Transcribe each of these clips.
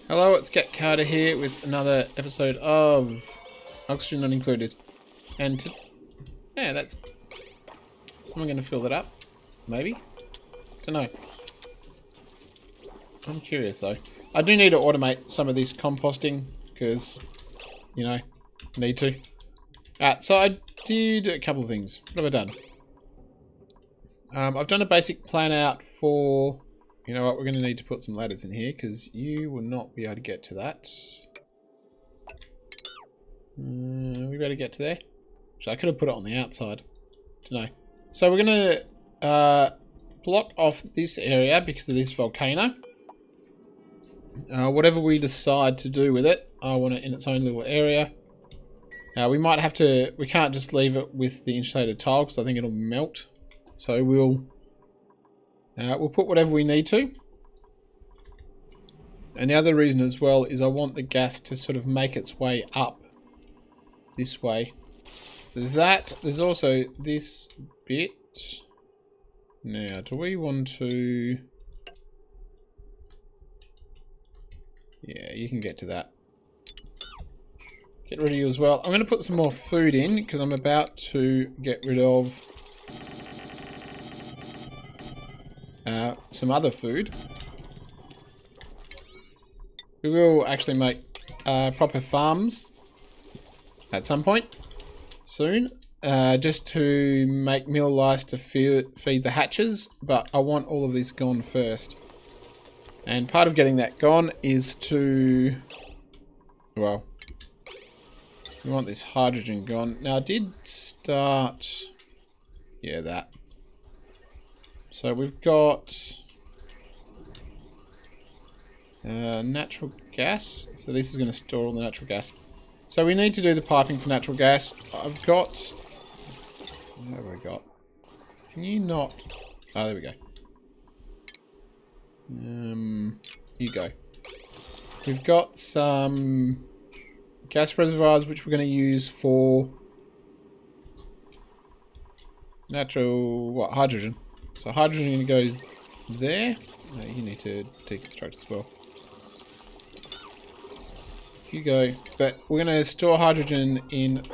Hello, it's Cat Carter here with another episode of Oxygen Not Included. And yeah, that's... Someone going to fill that up? Maybe? Don't know. I'm curious though. I do need to automate some of this composting because, you know, need to. So I did a couple of things. What have I done? I've done a basic plan out for... You know what, we're going to need to put some ladders in here because you will not be able to get to that. We better get to there. Actually, I could have put it on the outside. Don't know. So we're going to block off this area because of this volcano. Whatever we decide to do with it, I want it in its own little area. We might have to... We can't just leave it with the insulated tile because I think it'll melt. So we'll put whatever we need to. And the other reason as well is I want the gas to sort of make its way up this way. There's that. There's also this bit. Now, do we want to... Yeah, you can get to that. Get rid of you as well. I'm going to put some more food in because I'm about to get rid of some other food. We will actually make proper farms at some point soon, just to make meal lice to feed the hatches, but I want all of this gone first. And part of getting that gone is to, well, we want this hydrogen gone. Now I did start, yeah, that. So we've got natural gas. So this is going to store all the natural gas. So we need to do the piping for natural gas. I've got... What have I got? Can you not... Oh, there we go. You go. We've got some gas reservoirs which we're going to use for natural... What? Hydrogen. So hydrogen goes there. No, you need to deconstruct as well. You go. But we're going to store hydrogen in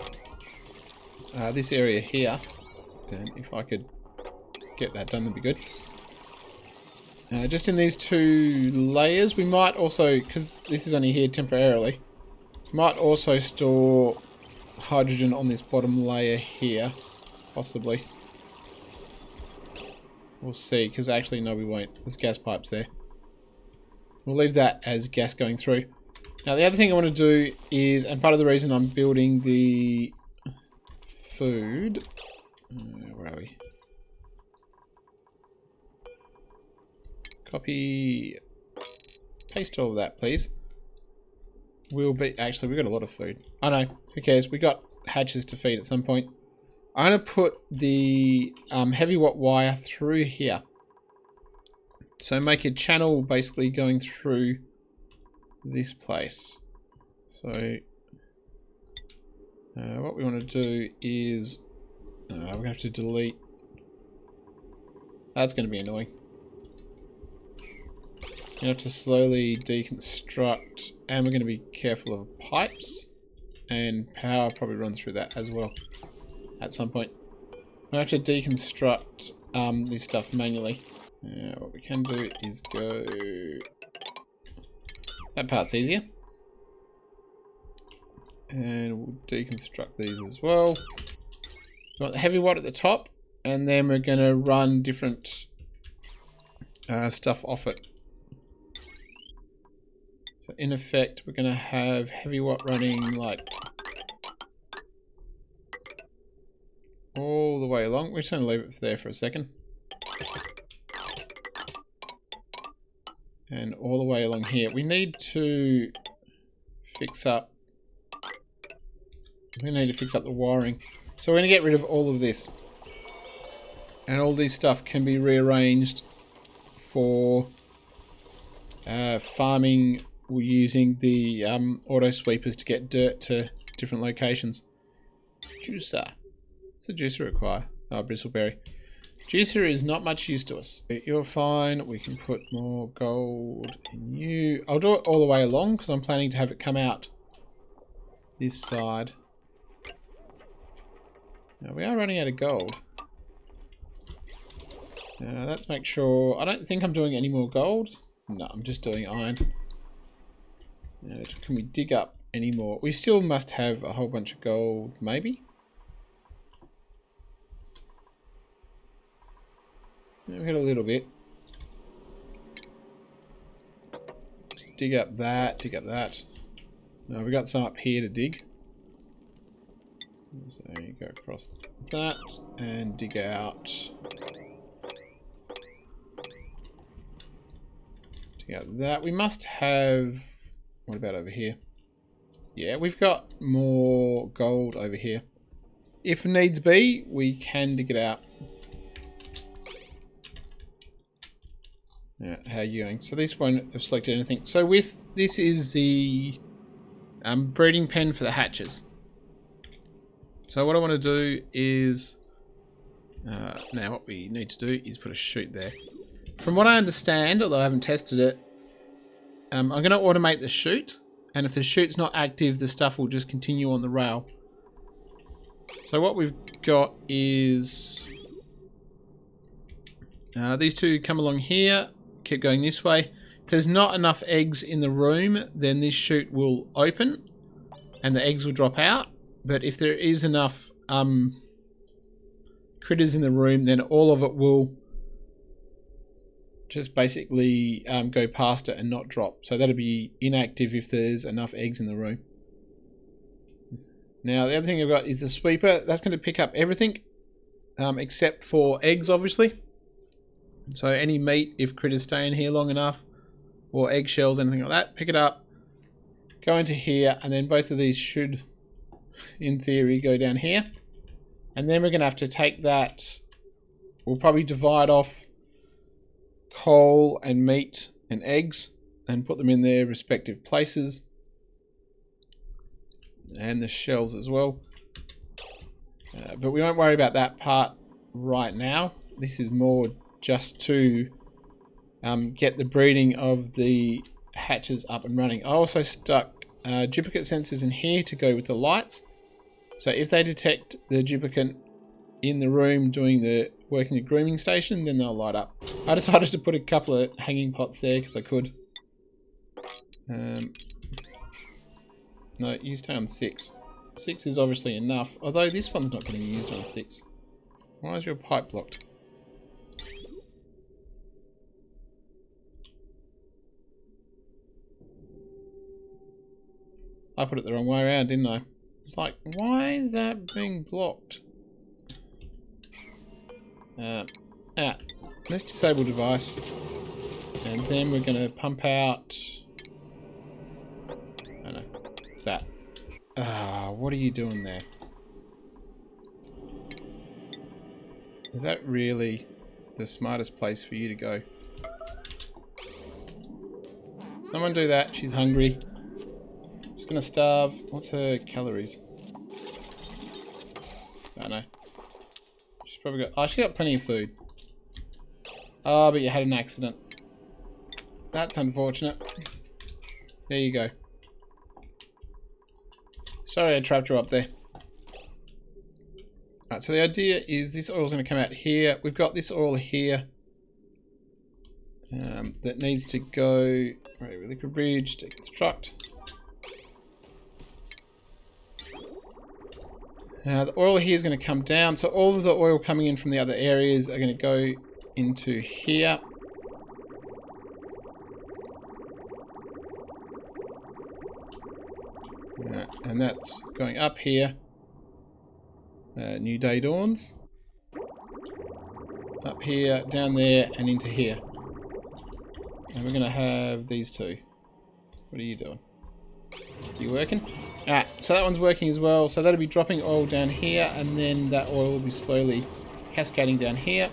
this area here. And if I could get that done, that'd be good. Just in these two layers, we might also, because this is only here temporarily, might also store hydrogen on this bottom layer here, possibly. We'll see, because actually, no, we won't. There's gas pipes there. We'll leave that as gas going through. Now, the other thing I want to do is, and part of the reason I'm building the food... where are we? Copy... Paste all of that, please. We'll be... Actually, we've got a lot of food. I know. Who cares? We got hatches to feed at some point. I'm going to put the heavy watt wire through here. So make a channel basically going through this place. So what we want to do is we're going to have to delete. That's going to be annoying. We're going to have to slowly deconstruct, and we're going to be careful of pipes, and power probably runs through that as well. At some point, we have to deconstruct this stuff manually. What we can do is go... That part's easier. And we'll deconstruct these as well. We want the heavy watt at the top, and then we're going to run different stuff off it. So in effect, we're going to have heavy watt running like... all the way along. We're just going to leave it there for a second. And all the way along here. We need to fix up... We need to fix up the wiring. So we're going to get rid of all of this. And all this stuff can be rearranged for farming using the auto sweepers to get dirt to different locations. Juicer. What's the juicer require? Oh, bristleberry. Juicer is not much use to us. You're fine. We can put more gold in you. I'll do it all the way along because I'm planning to have it come out this side. Now we are running out of gold. Let's make sure. I don't think I'm doing any more gold. No, I'm just doing iron. Can we dig up any more? We still must have a whole bunch of gold, maybe? We got a little bit. Just dig up that, dig up that. We got some up here to dig. So you go across that and dig out. Dig out that. We must have. What about over here? Yeah, we've got more gold over here. If needs be, we can dig it out. Yeah, how are you going? So this won't have selected anything. So with this is the breeding pen for the hatches. So what I want to do is now what we need to do is put a chute there. From what I understand, although I haven't tested it, I'm going to automate the chute, and if the chute's not active, the stuff will just continue on the rail. So what we've got is these two come along here, keep going this way. If there's not enough eggs in the room, then this chute will open and the eggs will drop out. But if there is enough critters in the room, then all of it will just basically go past it and not drop. So that'll be inactive if there's enough eggs in the room. Now the other thing I've got is the sweeper. That's going to pick up everything except for eggs, obviously. So any meat, if critters stay in here long enough, or eggshells, anything like that, pick it up, go into here, and then both of these should, in theory, go down here. And then we're going to have to take that, we'll probably divide off coal and meat and eggs and put them in their respective places. And the shells as well. But we won't worry about that part right now. This is more just to get the breeding of the hatches up and running. I also stuck duplicate sensors in here to go with the lights. So if they detect the duplicate in the room working the grooming station, then they'll light up. I decided to put a couple of hanging pots there because I could. No, you stay on 6. 6 is obviously enough, although this one's not getting used on 6. Why is your pipe blocked? I put it the wrong way around, didn't I? It's like, why is that being blocked? Let's disable device. And then we're going to pump out... I know. That. What are you doing there? Is that really the smartest place for you to go? Someone do that. She's hungry. She's gonna starve. What's her calories? I don't know. She's probably got... Oh, she got plenty of food. Oh, but you had an accident. That's unfortunate. There you go. Sorry I trapped her up there. Alright, so the idea is this oil's going to come out here. We've got this oil here that needs to go... Right, liquid bridge, deconstruct. The oil here is going to come down, so all of the oil coming in from the other areas are going to go into here. And that's going up here. New day dawns. Up here, down there, and into here. And we're going to have these two. What are you doing? Are you working? Alright, so that one's working as well. So that'll be dropping oil down here, and then that oil will be slowly cascading down here.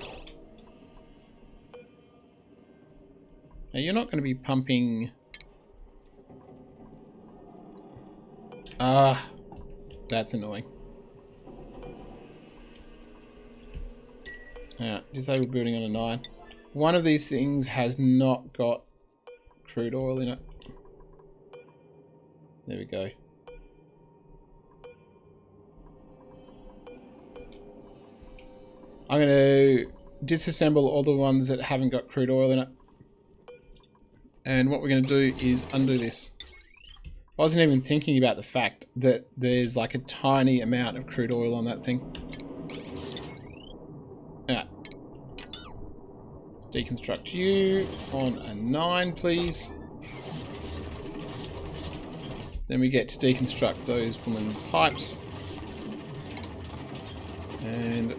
Now you're not going to be pumping... Ah, that's annoying. Disable building on a 9. One of these things has not got crude oil in it. There we go. I'm going to disassemble all the ones that haven't got crude oil in it. And what we're going to do is undo this. I wasn't even thinking about the fact that there's like a tiny amount of crude oil on that thing. Yeah. Let's deconstruct you on a 9, please. Then we get to deconstruct those blooming pipes. And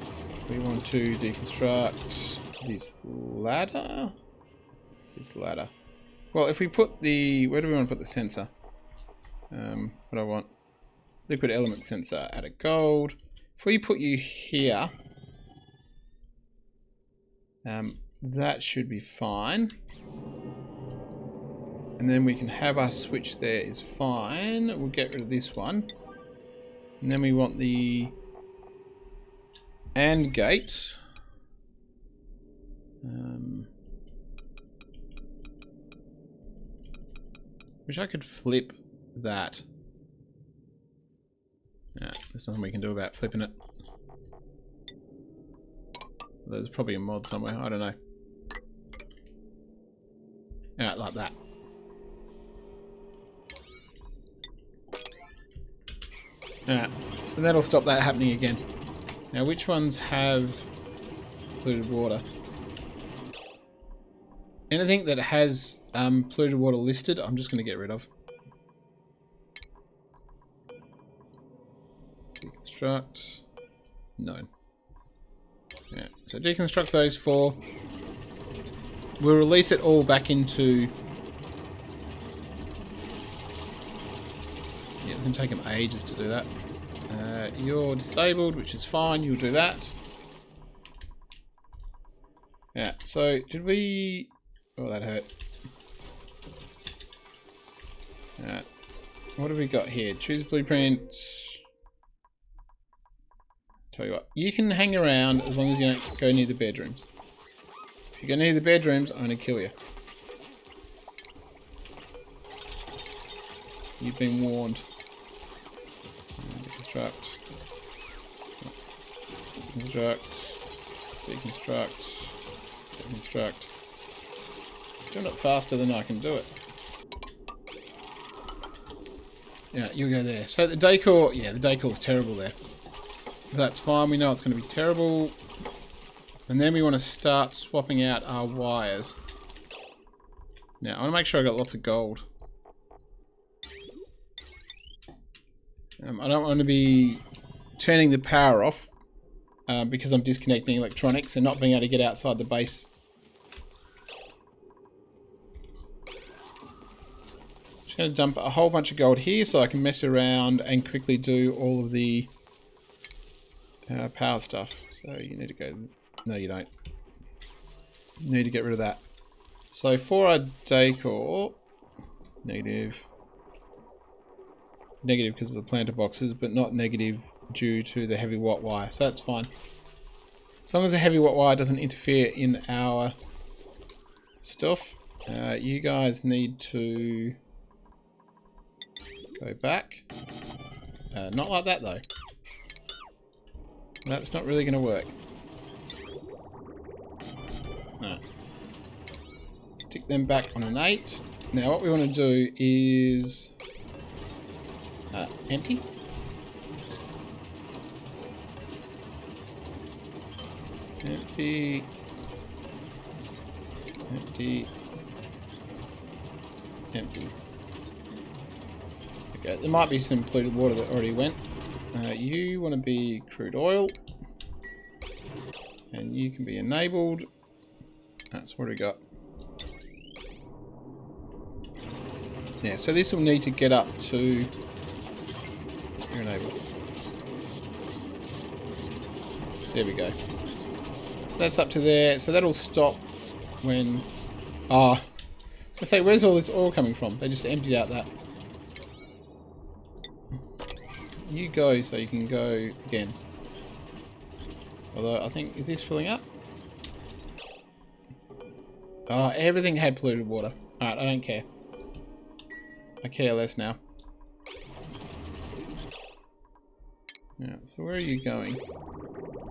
we want to deconstruct this ladder. This ladder. Well, if we put the... Where do we want to put the sensor? What do I want? Liquid element sensor, add a gold. If we put you here, that should be fine. And then we can have our switch there is fine. We'll get rid of this one. And then we want the AND gate. Wish I could flip that. Yeah, there's nothing we can do about flipping it. There's probably a mod somewhere, I don't know. Yeah, like that. Yeah, and that'll stop that happening again. Now, which ones have polluted water? Anything that has polluted water listed, I'm just going to get rid of. Deconstruct. No. Yeah, so deconstruct those 4. We'll release it all back into... Yeah, it's going to take them ages to do that. You're disabled, which is fine. You'll do that. Yeah, so did we... Oh, that hurt. Yeah. What have we got here? Choose blueprint. Tell you what, you can hang around as long as you don't go near the bedrooms. If you go near the bedrooms, I'm going to kill you. You've been warned. Deconstruct. Deconstruct. Deconstruct. Deconstruct. Doing it faster than I can do it. Yeah, you'll go there. So the decor, yeah, the decor is terrible there. That's fine, we know it's going to be terrible. And then we want to start swapping out our wires. Now, I want to make sure I got lots of gold. I don't want to be turning the power off because I'm disconnecting electronics and not being able to get outside the base. Just going to dump a whole bunch of gold here so I can mess around and quickly do all of the power stuff. So you need to go... No, you don't. You need to get rid of that. So for our decor... Negative. Negative because of the planter boxes, but not negative due to the heavy watt wire. So that's fine. As long as the heavy watt wire doesn't interfere in our stuff. You guys need to go back. Not like that though. That's not really going to work. No. Stick them back on an 8. Now what we want to do is empty. Empty. Empty. Empty. Okay, there might be some polluted water that already went. You want to be crude oil. And you can be enabled. That's what we got. Yeah, so this will need to get up to... You're enabled. There we go. So that's up to there. So that'll stop when... Ah. I say, where's all this oil coming from? They just emptied out that. You go so you can go again. Although I think, is this filling up? Oh, everything had polluted water. Alright, I don't care. I care less now. Yeah, so where are you going?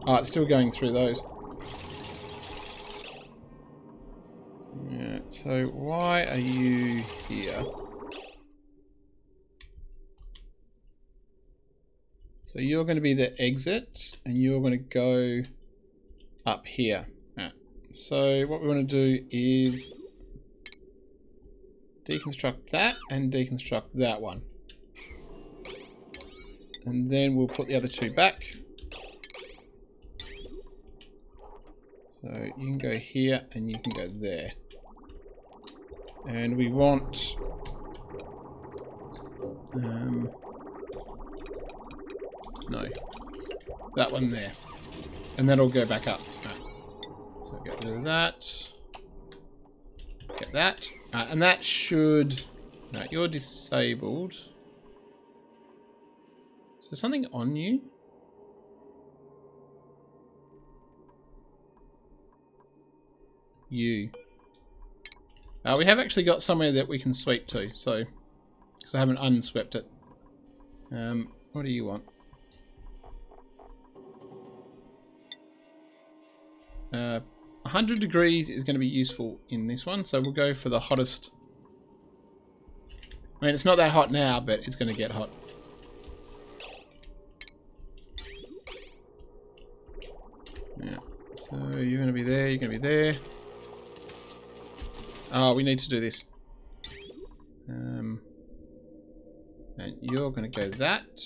Oh, it's still going through those. Yeah, so why are you here? So you're going to be the exit, and you're going to go up here. Right. So what we want to do is deconstruct that and deconstruct that one. And then we'll put the other two back. So you can go here and you can go there. And we want... no. That one there. And that'll go back up. Right. So get rid of that. Get that. And that should... No, you're disabled. Is there something on you? You. We have actually got somewhere that we can sweep to, so... Because I haven't unswept it. What do you want? 100 degrees is going to be useful in this one, so we'll go for the hottest. I mean, it's not that hot now, but it's going to get hot. Yeah, so you're going to be there, you're going to be there. Oh, we need to do this. And you're going to go that,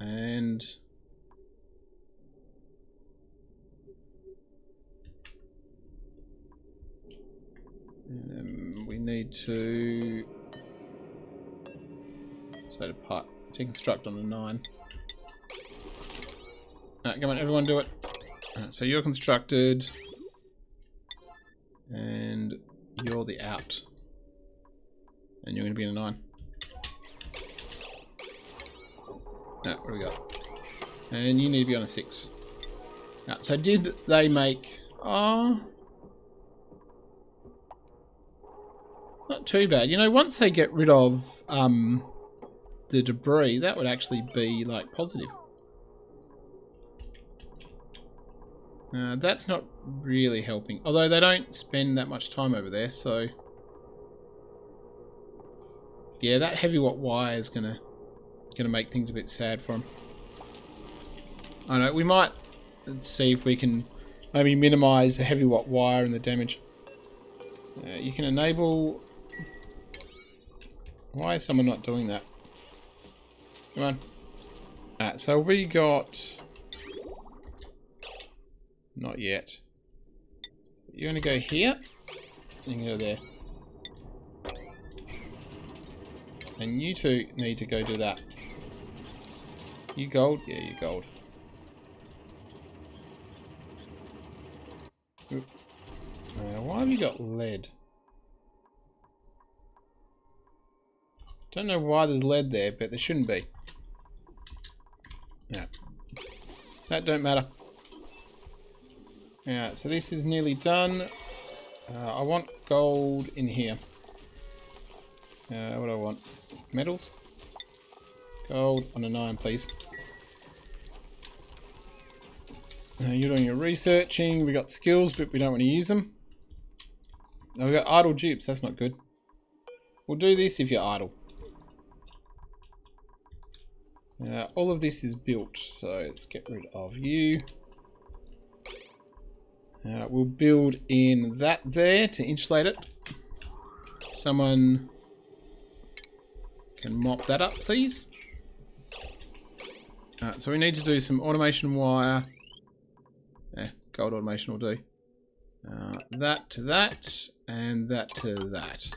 and... we need to... So to part, deconstruct on the 9. Alright, come on, everyone do it. Alright, so you're constructed. And you're the out. And you're going to be in a 9. Alright, what do we got? And you need to be on a 6. Alright, so did they make... Oh... Not too bad. You know, once they get rid of the debris, that would actually be, like, positive. That's not really helping. Although they don't spend that much time over there, so... Yeah, that heavy watt wire is gonna make things a bit sad for them. I don't know, we might see if we can maybe minimize the heavy watt wire and the damage. You can enable... Why is someone not doing that? Come on. Alright, so we got... Not yet. You're going to go here. You can go there. And you two need to go do that. You gold? Yeah, you gold. Why have you got lead? Don't know why there's lead there, but there shouldn't be. Yeah. That don't matter. Yeah, so this is nearly done. I want gold in here. What do I want? Metals? Gold on a 9, please. You're doing your researching. We got skills, but we don't want to use them. Oh, we got idle dupes. That's not good. We'll do this if you're idle. All of this is built, so let's get rid of you. We'll build in that there to insulate it. Someone can mop that up, please. So we need to do some automation wire. Gold automation will do. That to that, and that to that. So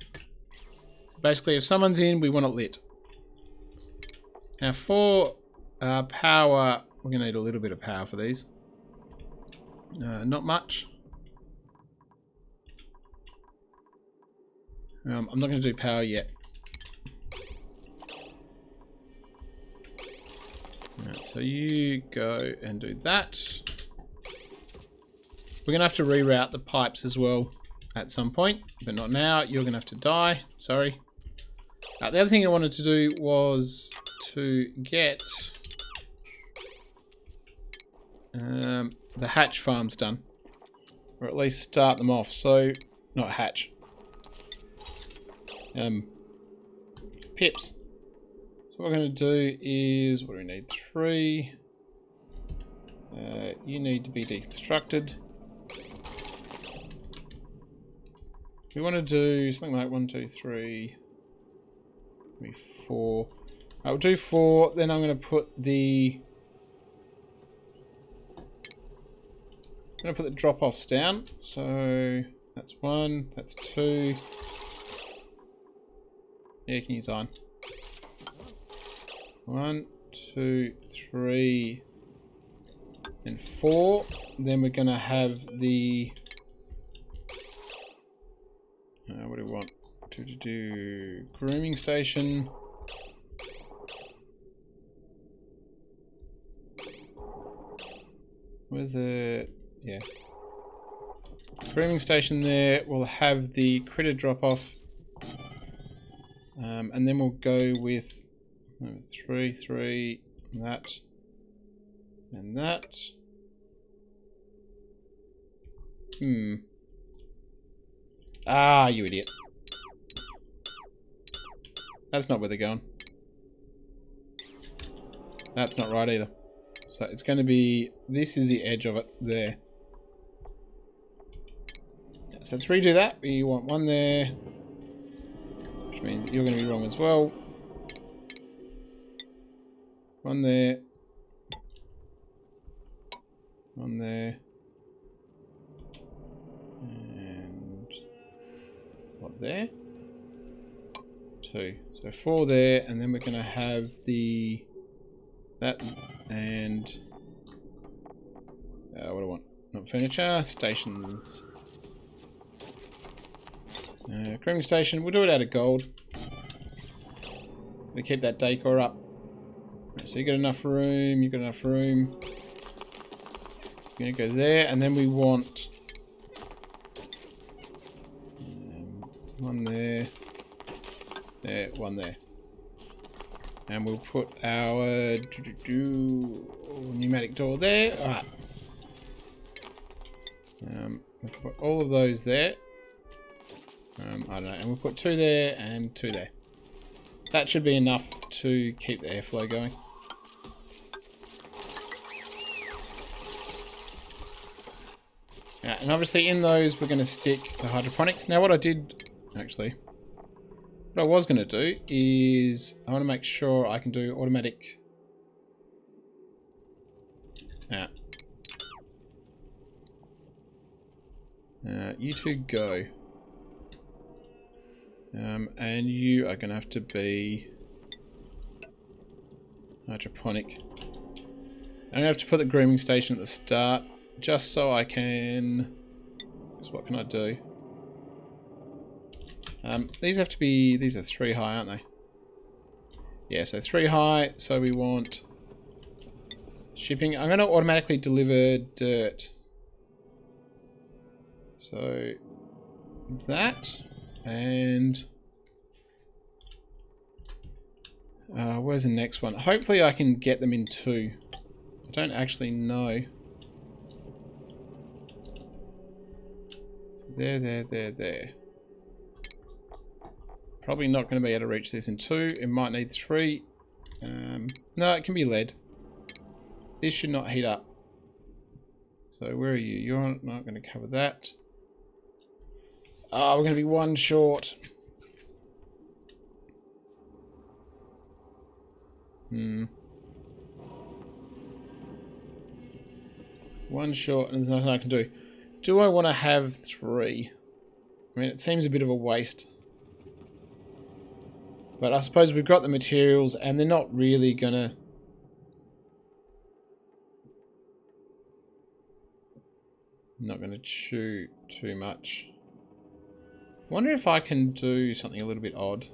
basically, if someone's in, we want it lit. Now for power, we're going to need a little bit of power for these. Not much. I'm not going to do power yet. Right, so you go and do that. We're going to have to reroute the pipes as well. at some point, but not now. You're going to have to die. Sorry. The other thing I wanted to do was to get the hatch farms done. Or at least start them off. So, not hatch. Pips. So what we're going to do is, what do we need? 3. You need to be deconstructed. We want to do something like 1, 2, 3, maybe 4. I'll do 4. Then I'm going to put the drop-offs down. So that's 1. That's 2. Yeah, you can use iron. 1, 2, 3, and 4. Then we're going to have the... what do we want? To do grooming station. Where's it? Yeah. Grooming station there. We'll have the critter drop off. And then we'll go with 3, 3, that, and that. Ah, you idiot. That's not where they're going. That's not right either. So it's going to be... This is the edge of it there. So let's redo that. We want 1 there. Which means that you're going to be wrong as well. 1 there. 1 there. And... what there? 2. So 4 there, and then we're going to have the... that, and... what do I want? Not furniture, stations. Grooming station, we'll do it out of gold. We keep that decor up. So you got enough room, you've got enough room. You're going to go there, and then we want... 1 there. There, 1 there. And we'll put our pneumatic door there. Alright. We'll put all of those there. I don't know. And we'll put 2 there and 2 there. That should be enough to keep the airflow going. And obviously in those we're going to stick the hydroponics. Now what I did, actually, what I was going to do is I want to make sure I can do automatic. You two go. And you are going to have to be hydroponic. I'm going to have to put the grooming station at the start just so I can... So what can I do? These have to be... These are 3 high, aren't they? Yeah, so 3 high. So we want shipping. I'm going to automatically deliver dirt. So that, and where's the next one? Hopefully I can get them in 2. I don't actually know. There. Probably not going to be able to reach this in 2. It might need 3. No, it can be lead. This should not heat up. So where are you? You're not going to cover that. Oh, we're going to be 1 short. 1 short, and there's nothing I can do. Do I want to have 3? I mean, it seems a bit of a waste. But I suppose we've got the materials, and they're not really going to... Not going to chew too much. I wonder if I can do something a little bit odd.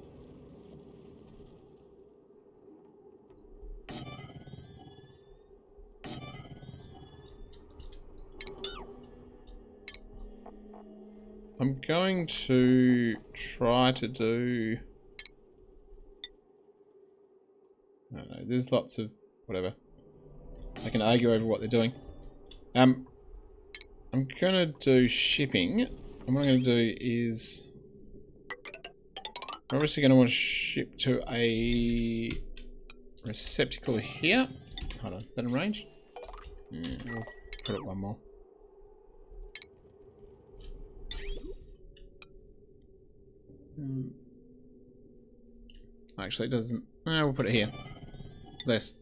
I'm going to try to do... I don't know, there's lots of... whatever. I can argue over what they're doing. I'm going to do shipping. And what I'm going to do is... I'm obviously going to want to ship to a receptacle here. Hold on, is that in range? Yeah, we'll put it one more. Actually, it doesn't. We'll put it here. Less.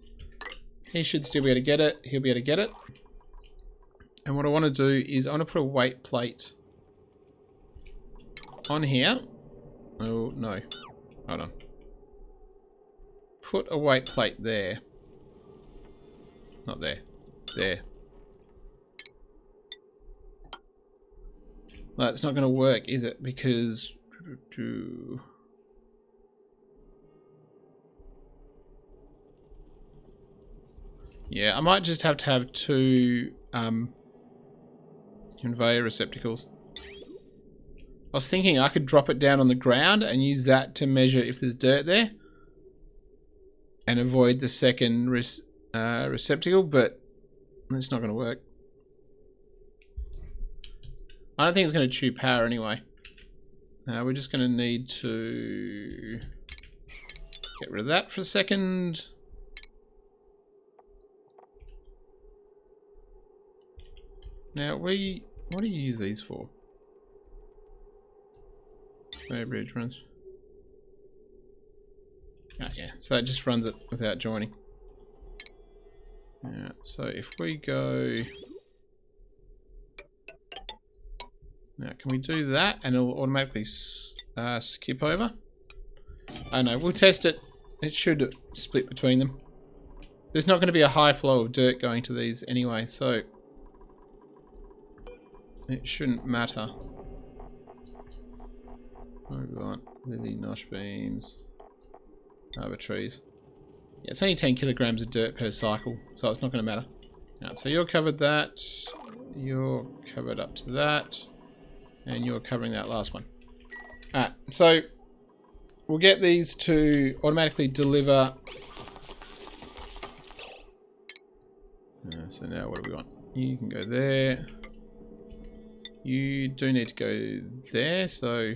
He should still be able to get it. He'll be able to get it. And what I want to do is I want to put a weight plate on here. Oh, no. Hold on. Put a weight plate there. Not there. There. That's not going to work, is it? Because... yeah, I might just have to have two conveyor receptacles. I was thinking I could drop it down on the ground and use that to measure if there's dirt there. And avoid the second receptacle, but it's not going to work. I don't think it's going to chew power anyway. We're just going to need to get rid of that for a second. Now, what do you use these for? Bridge runs. Yeah, so it just runs it without joining. Yeah, so if we go... now, can we do that and it'll automatically skip over? I know, we'll test it. It should split between them. There's not going to be a high flow of dirt going to these anyway, so it shouldn't matter. What have we got? Lily, nosh beans, arbor trees. Yeah, it's only 10 kilograms of dirt per cycle, so it's not going to matter. Right, so you're covered that, you're covered up to that, and you're covering that last one. Alright, so we'll get these to automatically deliver. So now what do we want? You can go there. You do need to go there, so...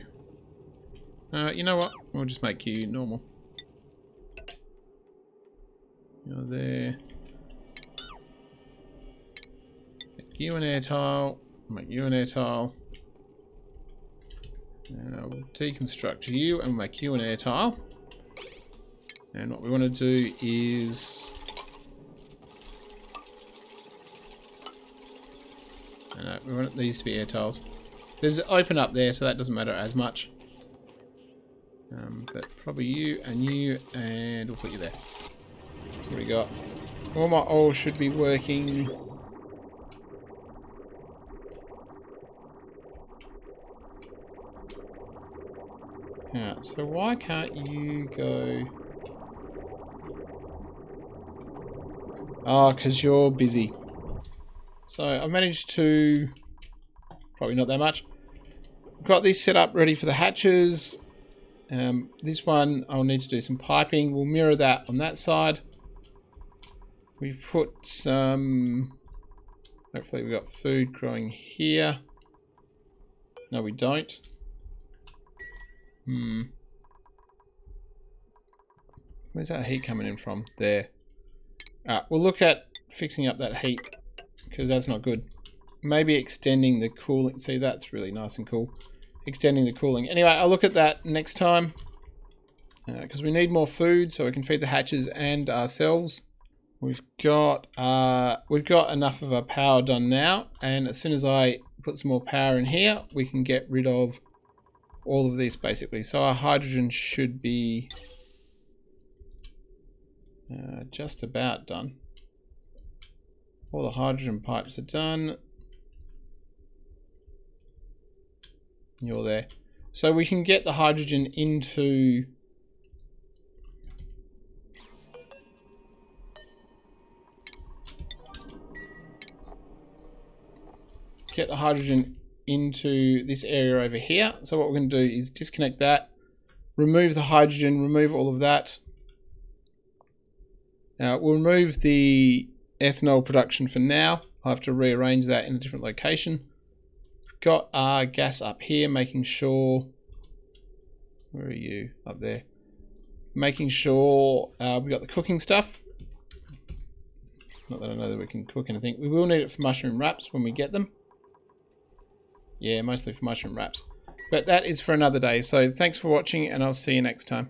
you know what? We'll just make you normal. You're there. Make you an air tile. Make you an air tile. Now we'll deconstruct you and make you an air tile. And what we want to do is... no, we want these to be air tiles. There's an open up there, so that doesn't matter as much. But probably you, and we'll put you there. What do we got? All my oil should be working. Yeah, so why can't you go... oh, because you're busy. So I managed to... probably not that much. Got these set up ready for the hatches. This one I'll need to do some piping. We'll mirror that on that side. We put some... hopefully we've got food growing here. No, we don't. Where's that heat coming in from? There. We'll look at fixing up that heat, because that's not good. Maybe extending the cooling. See, that's really nice and cool. Extending the cooling. Anyway, I'll look at that next time, because we need more food so we can feed the hatches and ourselves. We've got enough of our power done now, and as soon as I put some more power in here, we can get rid of all of this basically. So our hydrogen should be just about done. All the hydrogen pipes are done. You're there. So we can get the hydrogen into... get the hydrogen into this area over here. So what we're going to do is disconnect that, remove the hydrogen, remove all of that. We'll remove the ethanol production for now. I'll have to rearrange that in a different location. We've got our gas up here, making sure... Where are you? Up there. Making sure we've got the cooking stuff. Not that I know that we can cook anything. We will need it for mushroom wraps when we get them. Yeah, mostly for mushroom wraps. But that is for another day. So thanks for watching, and I'll see you next time.